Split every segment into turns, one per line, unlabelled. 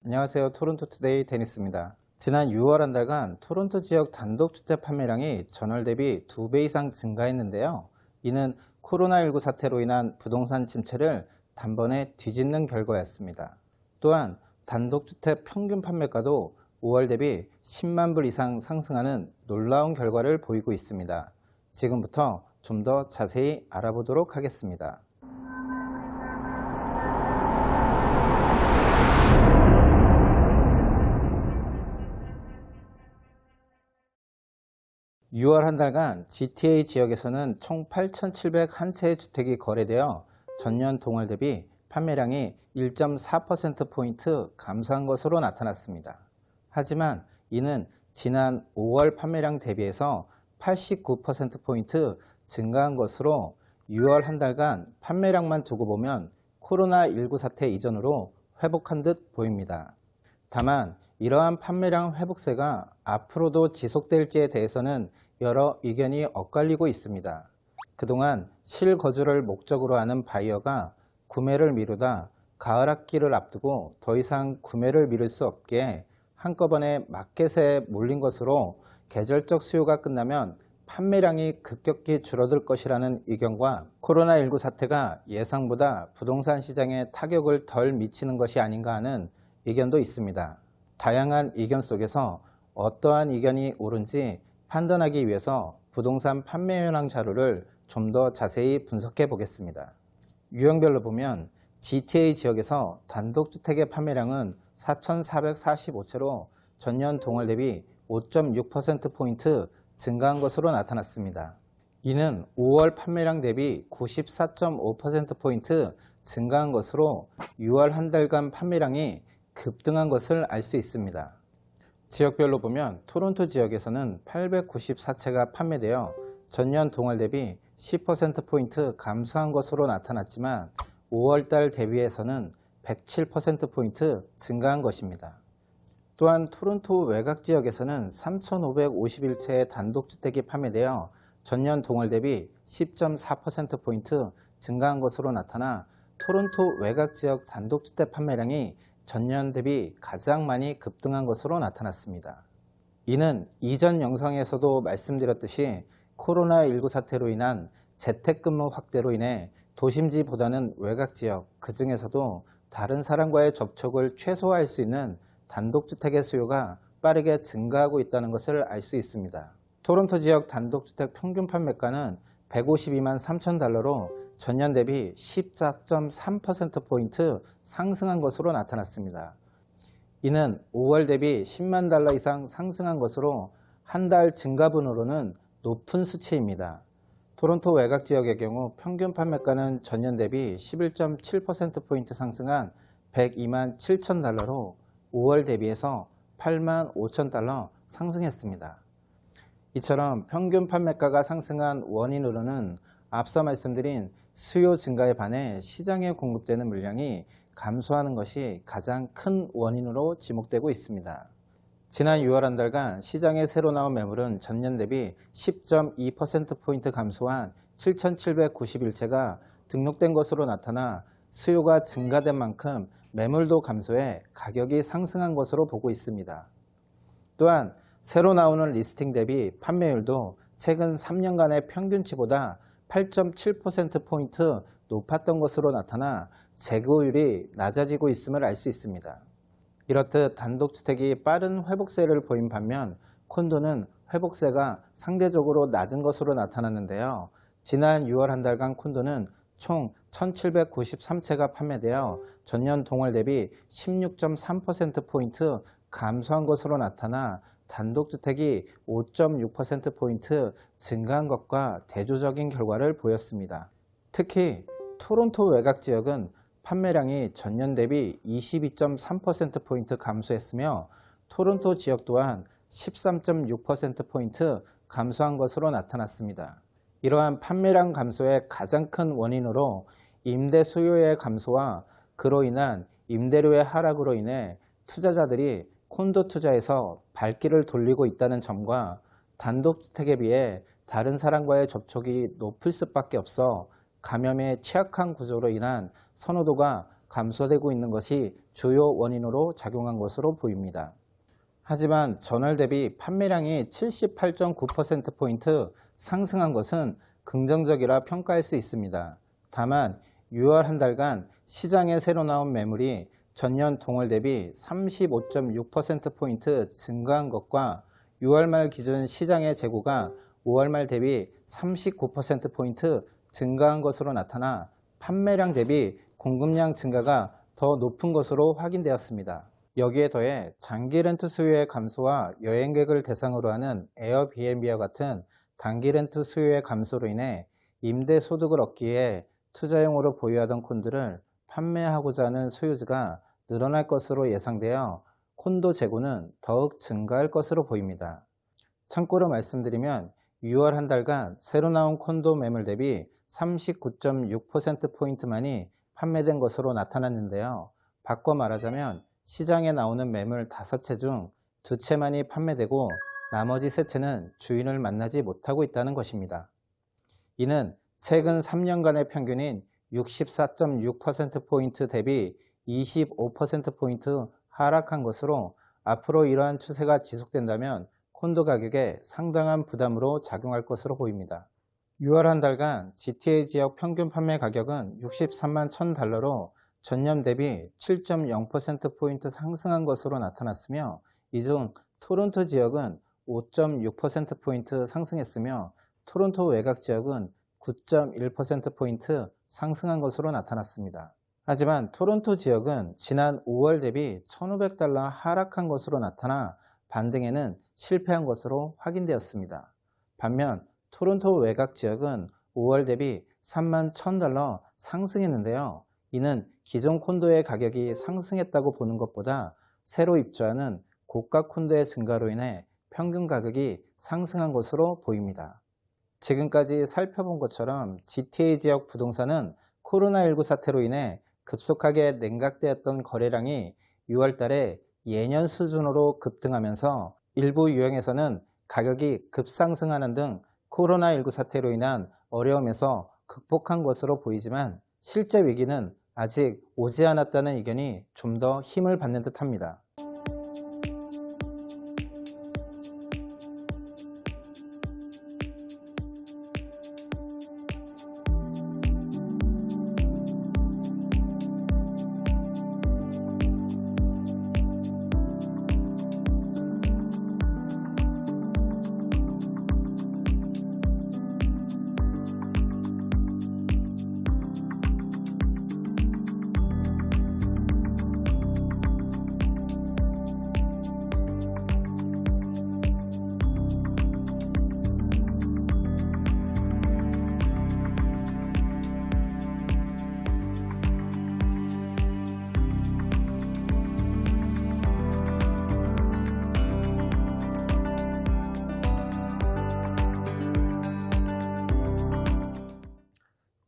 안녕하세요. 토론토 투데이 데니스입니다. 지난 6월 한 달간 토론토 지역 단독주택 판매량이 전월 대비 2배 이상 증가했는데요. 이는 코로나19 사태로 인한 부동산 침체를 단번에 뒤집는 결과였습니다. 또한 단독주택 평균 판매가도 5월 대비 10만 불 이상 상승하는 놀라운 결과를 보이고 있습니다. 지금부터 좀 더 자세히 알아보도록 하겠습니다. 6월 한 달간 GTA 지역에서는 총 8,701채의 주택이 거래되어 전년 동월 대비 판매량이 1.4%포인트 감소한 것으로 나타났습니다. 하지만 이는 지난 5월 판매량 대비해서 89%포인트 증가한 것으로 6월 한 달간 판매량만 두고 보면 코로나19 사태 이전으로 회복한 듯 보입니다. 다만 이러한 판매량 회복세가 앞으로도 지속될지에 대해서는 여러 의견이 엇갈리고 있습니다. 그동안 실거주를 목적으로 하는 바이어가 구매를 미루다 가을 학기를 앞두고 더 이상 구매를 미룰 수 없게 한꺼번에 마켓에 몰린 것으로 계절적 수요가 끝나면 판매량이 급격히 줄어들 것이라는 의견과 코로나19 사태가 예상보다 부동산 시장에 타격을 덜 미치는 것이 아닌가 하는 의견도 있습니다. 다양한 의견 속에서 어떠한 의견이 옳은지 판단하기 위해서 부동산 판매 현황 자료를 좀 더 자세히 분석해 보겠습니다. 유형별로 보면 GTA 지역에서 단독주택의 판매량은 4,445채로 전년 동월 대비 5.6%포인트 증가한 것으로 나타났습니다. 이는 5월 판매량 대비 94.5%포인트 증가한 것으로 6월 한 달간 판매량이 급등한 것을 알 수 있습니다. 지역별로 보면 토론토 지역에서는 894채가 판매되어 전년 동월 대비 10%포인트 감소한 것으로 나타났지만 5월달 대비해서는 107%포인트 증가한 것입니다. 또한 토론토 외곽 지역에서는 3,551채의 단독주택이 판매되어 전년 동월 대비 10.4%포인트 증가한 것으로 나타나 토론토 외곽 지역 단독주택 판매량이 전년 대비 가장 많이 급등한 것으로 나타났습니다. 이는 이전 영상에서도 말씀드렸듯이 코로나19 사태로 인한 재택근무 확대로 인해 도심지보다는 외곽지역, 그 중에서도 다른 사람과의 접촉을 최소화할 수 있는 단독주택의 수요가 빠르게 증가하고 있다는 것을 알 수 있습니다. 토론토 지역 단독주택 평균 판매가는 152만 3천 달러로 전년 대비 14.3%포인트 상승한 것으로 나타났습니다. 이는 5월 대비 10만 달러 이상 상승한 것으로 한 달 증가분으로는 높은 수치입니다. 토론토 외곽 지역의 경우 평균 판매가는 전년 대비 11.7%포인트 상승한 102만 7천 달러로 5월 대비해서 8만 5천 달러 상승했습니다. 이처럼 평균 판매가가 상승한 원인으로는 앞서 말씀드린 수요 증가에 반해 시장에 공급되는 물량이 감소하는 것이 가장 큰 원인으로 지목되고 있습니다. 지난 6월 한 달간 시장에 새로 나온 매물은 전년 대비 10.2%포인트 감소한 7,791채가 등록된 것으로 나타나 수요가 증가된 만큼 매물도 감소해 가격이 상승한 것으로 보고 있습니다. 또한 새로 나오는 리스팅 대비 판매율도 최근 3년간의 평균치보다 8.7%포인트 높았던 것으로 나타나 재고율이 낮아지고 있음을 알 수 있습니다. 이렇듯 단독주택이 빠른 회복세를 보인 반면 콘도는 회복세가 상대적으로 낮은 것으로 나타났는데요. 지난 6월 한 달간 콘도는 총 1,793채가 판매되어 전년 동월 대비 16.3%포인트 감소한 것으로 나타나 단독주택이 5.6%포인트 증가한 것과 대조적인 결과를 보였습니다. 특히 토론토 외곽 지역은 판매량이 전년 대비 22.3%포인트 감소했으며 토론토 지역 또한 13.6%포인트 감소한 것으로 나타났습니다. 이러한 판매량 감소의 가장 큰 원인으로 임대 수요의 감소와 그로 인한 임대료의 하락으로 인해 투자자들이 콘도 투자에서 발길을 돌리고 있다는 점과 단독주택에 비해 다른 사람과의 접촉이 높을 수밖에 없어 감염에 취약한 구조로 인한 선호도가 감소되고 있는 것이 주요 원인으로 작용한 것으로 보입니다. 하지만 전월 대비 판매량이 78.9%포인트 상승한 것은 긍정적이라 평가할 수 있습니다. 다만 6월 한 달간 시장에 새로 나온 매물이 전년 동월 대비 35.6%포인트 증가한 것과 6월 말 기준 시장의 재고가 5월 말 대비 39%포인트 증가한 것으로 나타나 판매량 대비 공급량 증가가 더 높은 것으로 확인되었습니다. 여기에 더해 장기 렌트 수요의 감소와 여행객을 대상으로 하는 에어비앤비와 같은 단기 렌트 수요의 감소로 인해 임대 소득을 얻기에 투자용으로 보유하던 콘도를 판매하고자 하는 소유주가 늘어날 것으로 예상되어 콘도 재고는 더욱 증가할 것으로 보입니다. 참고로 말씀드리면 6월 한 달간 새로 나온 콘도 매물 대비 39.6%포인트만이 판매된 것으로 나타났는데요. 바꿔 말하자면 시장에 나오는 매물 5채 중 2채만이 판매되고 나머지 3채는 주인을 만나지 못하고 있다는 것입니다. 이는 최근 3년간의 평균인 64.6%포인트 대비 25%포인트 하락한 것으로 앞으로 이러한 추세가 지속된다면 콘도 가격에 상당한 부담으로 작용할 것으로 보입니다. 6월 한 달간 GTA 지역 평균 판매 가격은 63만 1,000달러로 전년 대비 7.0%포인트 상승한 것으로 나타났으며 이 중 토론토 지역은 5.6%포인트 상승했으며 토론토 외곽 지역은 9.1%포인트 상승한 것으로 나타났습니다. 하지만 토론토 지역은 지난 5월 대비 1,500달러 하락한 것으로 나타나 반등에는 실패한 것으로 확인되었습니다. 반면 토론토 외곽 지역은 5월 대비 3만 1,000달러 상승했는데요. 이는 기존 콘도의 가격이 상승했다고 보는 것보다 새로 입주하는 고가 콘도의 증가로 인해 평균 가격이 상승한 것으로 보입니다. 지금까지 살펴본 것처럼 GTA 지역 부동산은 코로나19 사태로 인해 급속하게 냉각되었던 거래량이 6월 달에 예년 수준으로 급등하면서 일부 유형에서는 가격이 급상승하는 등 코로나19 사태로 인한 어려움에서 극복한 것으로 보이지만 실제 위기는 아직 오지 않았다는 의견이 좀 더 힘을 받는 듯 합니다.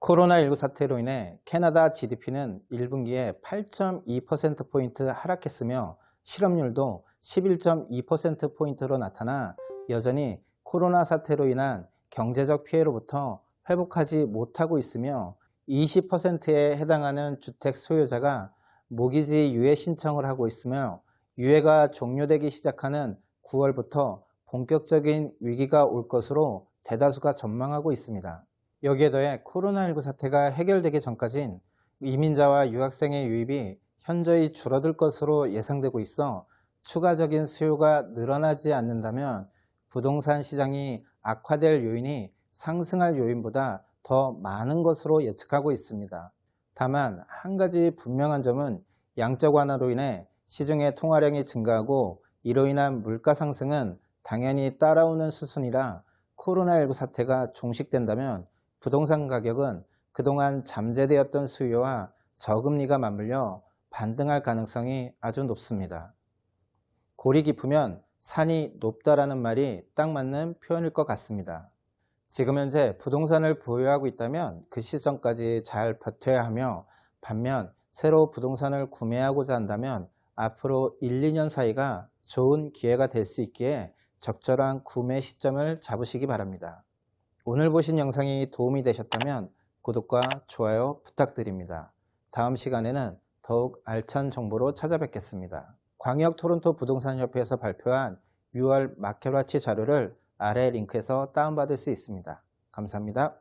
코로나19 사태로 인해 캐나다 GDP는 1분기에 8.2%포인트 하락했으며 실업률도 11.2%포인트로 나타나 여전히 코로나 사태로 인한 경제적 피해로부터 회복하지 못하고 있으며 20%에 해당하는 주택 소유자가 모기지 유예 신청을 하고 있으며 유예가 종료되기 시작하는 9월부터 본격적인 위기가 올 것으로 대다수가 전망하고 있습니다. 여기에 더해 코로나19 사태가 해결되기 전까진 이민자와 유학생의 유입이 현저히 줄어들 것으로 예상되고 있어 추가적인 수요가 늘어나지 않는다면 부동산 시장이 악화될 요인이 상승할 요인보다 더 많은 것으로 예측하고 있습니다. 다만 한 가지 분명한 점은 양적 완화로 인해 시중의 통화량이 증가하고 이로 인한 물가 상승은 당연히 따라오는 수순이라 코로나19 사태가 종식된다면 부동산 가격은 그동안 잠재되었던 수요와 저금리가 맞물려 반등할 가능성이 아주 높습니다. 골이 깊으면 산이 높다라는 말이 딱 맞는 표현일 것 같습니다. 지금 현재 부동산을 보유하고 있다면 그 시점까지 잘 버텨야 하며 반면 새로 부동산을 구매하고자 한다면 앞으로 1, 2년 사이가 좋은 기회가 될 수 있기에 적절한 구매 시점을 잡으시기 바랍니다. 오늘 보신 영상이 도움이 되셨다면 구독과 좋아요 부탁드립니다. 다음 시간에는 더욱 알찬 정보로 찾아뵙겠습니다. 광역 토론토 부동산협회에서 발표한 6월 마켓워치 자료를 아래 링크에서 다운받을 수 있습니다. 감사합니다.